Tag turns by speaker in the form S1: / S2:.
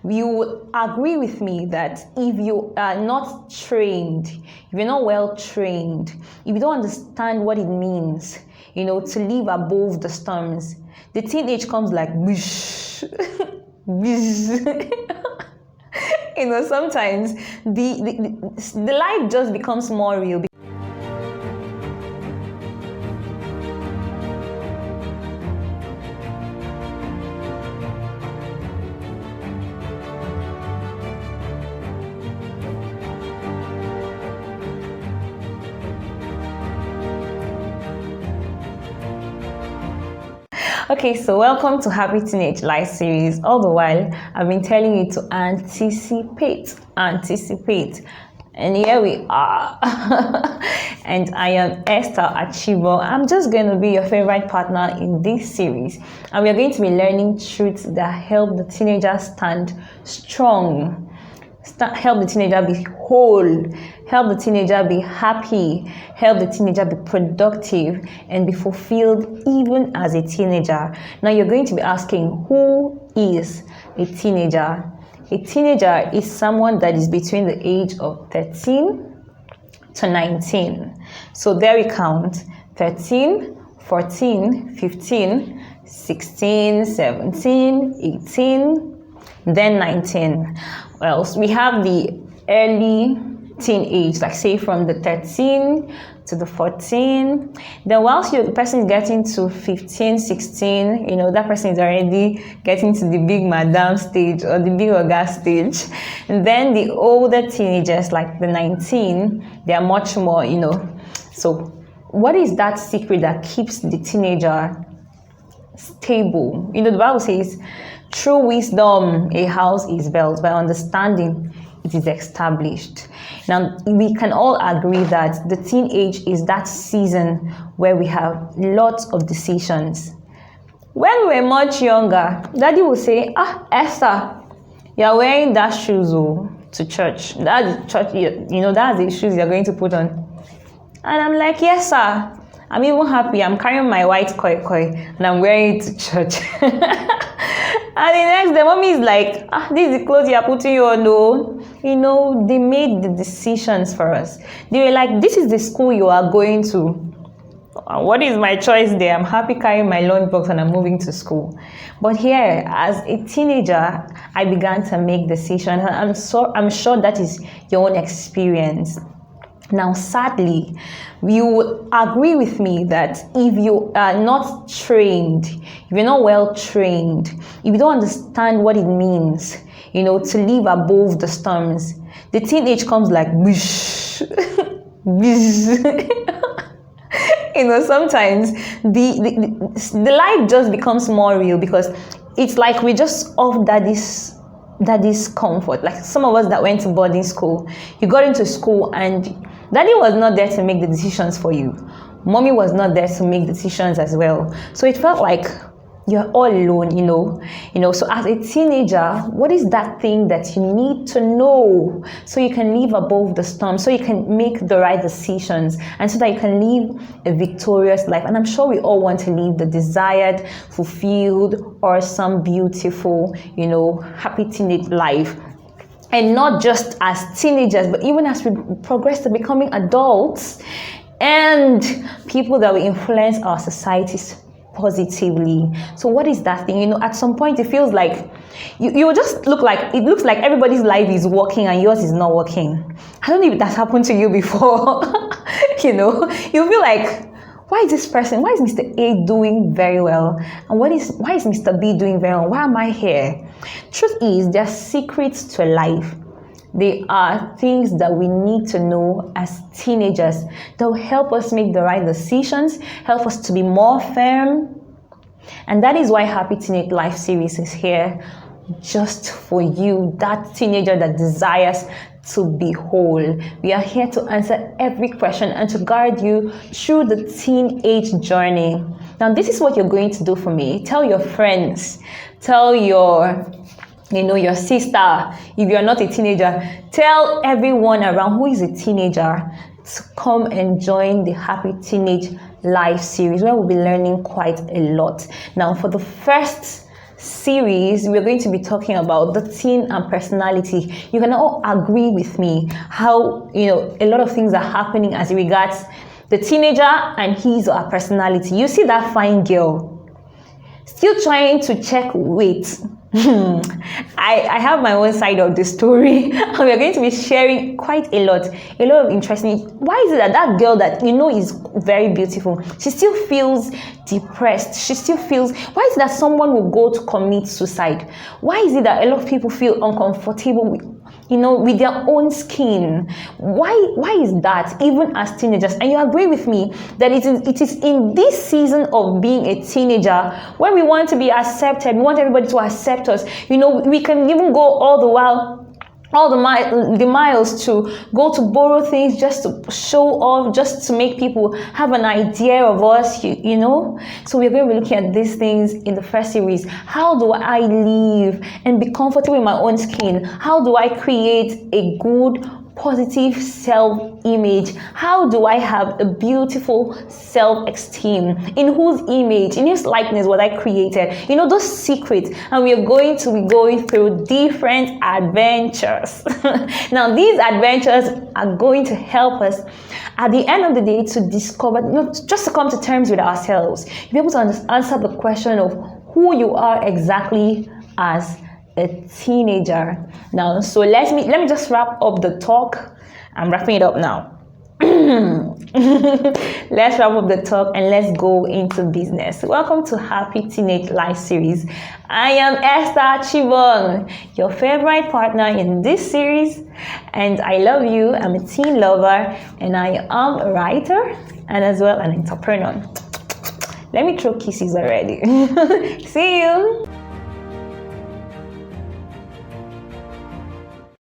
S1: you would agree with me that if you are not trained, if you're not well trained, if you don't understand what it means, to live above the storms, the teenage comes like whoosh, whoosh. Sometimes the life just becomes more real. Okay, so welcome to Happy Teenage Life series. All the while, I've been telling you to anticipate. And here we are. And I am Esther Achibo. I'm just going to be your favorite partner in this series. And we're going to be learning truths that help the teenager stand strong. Help the teenager be whole, help the teenager be happy, help the teenager be productive and be fulfilled even as a teenager. Now you're going to be asking, who is a teenager? A teenager is someone that is between the age of 13 to 19. So there we count: 13, 14, 15, 16, 17, 18, then 19. Well, we have the early teenage, like say from the 13 to the 14. Then whilst the person is getting to 15, 16, that person is already getting to the big madam stage or the big oga stage. And then the older teenagers, like the 19, they are much more, So what is that secret that keeps the teenager stable? The Bible says, through wisdom, a house is built. By understanding, it is established. Now, we can all agree that the teenage is that season where we have lots of decisions. When we were much younger, Daddy would say, Esther, you're wearing that shoes to church. That's church, that's the shoes you're going to put on. And I'm like, yes, sir. I'm even happy. I'm carrying my white koi and I'm wearing it to church. And the next day, mommy is like, this is the clothes you're putting on, no. They made the decisions for us. They were like, this is the school you are going to. What is my choice there? I'm happy carrying my lunchbox and I'm moving to school. But here, as a teenager, I began to make decisions. And I'm sure that is your own experience. Now, sadly, you would agree with me that if you are not trained, if you're not well trained, if you don't understand what it means, to live above the storms, the teenage comes like whoosh, whoosh. Sometimes the life just becomes more real because it's like we just off daddy's comfort. Like some of us that went to boarding school, you got into school and Daddy was not there to make the decisions for you. Mommy was not there to make decisions as well. So it felt like you're all alone, So as a teenager, what is that thing that you need to know so you can live above the storm, so you can make the right decisions, and so that you can live a victorious life? And I'm sure we all want to live the desired, fulfilled, awesome, beautiful, happy teenage life. And not just as teenagers, but even as we progress to becoming adults and people that will influence our societies positively. So what is that thing? At some point it feels like you just looks like everybody's life is working and yours is not working. I don't know if that's happened to you before. You feel like, why is Mr. A doing very well? And why is Mr. B doing very well? Why am I here? Truth is, there are secrets to life. They are things that we need to know as teenagers that will help us make the right decisions, help us to be more firm. And that is why Happy Teenage Life series is here just for you, that teenager that desires to be whole. We are here to answer every question and to guide you through the teenage journey. Now, this is what you're going to do for me. Tell your friends, tell your sister. If you're not a teenager, tell everyone around who is a teenager to come and join the Happy Teenage Life series, where we'll be learning quite a lot. Now, for the first series, we're going to be talking about the teen and personality. You can all agree with me how, a lot of things are happening as regards the teenager and his or her personality. You see that fine girl still trying to check weight. I have my own side of the story, and we're going to be sharing quite a lot of interesting. Why is it that girl that is very beautiful, she still feels depressed? She still feels. Why is it that someone will go to commit suicide? Why is it that a lot of people feel uncomfortable with their own skin? Why is that, even as teenagers? And you agree with me that it is in this season of being a teenager when we want to be accepted, we want everybody to accept us. We can even go all the miles to go to borrow things just to show off, just to make people have an idea of us, So we're going to be looking at these things in the first series. How do I live and be comfortable in my own skin? How do I create a good, positive self-image? How do I have a beautiful self-esteem? In whose image, in whose likeness was I created? Those secrets. And we are going to be going through different adventures. Now, these adventures are going to help us at the end of the day to discover, just to come to terms with ourselves, be able to answer the question of who you are exactly as a teenager. Now, so let me just wrap up the talk. I'm wrapping it up now. Let's wrap up the talk and let's go into business. Welcome to Happy Teenage Life Series. I am Esther Chibong, your favorite partner in this series, and I love you. I'm a teen lover, and I am a writer and as well an entrepreneur. Let me throw kisses already. See you.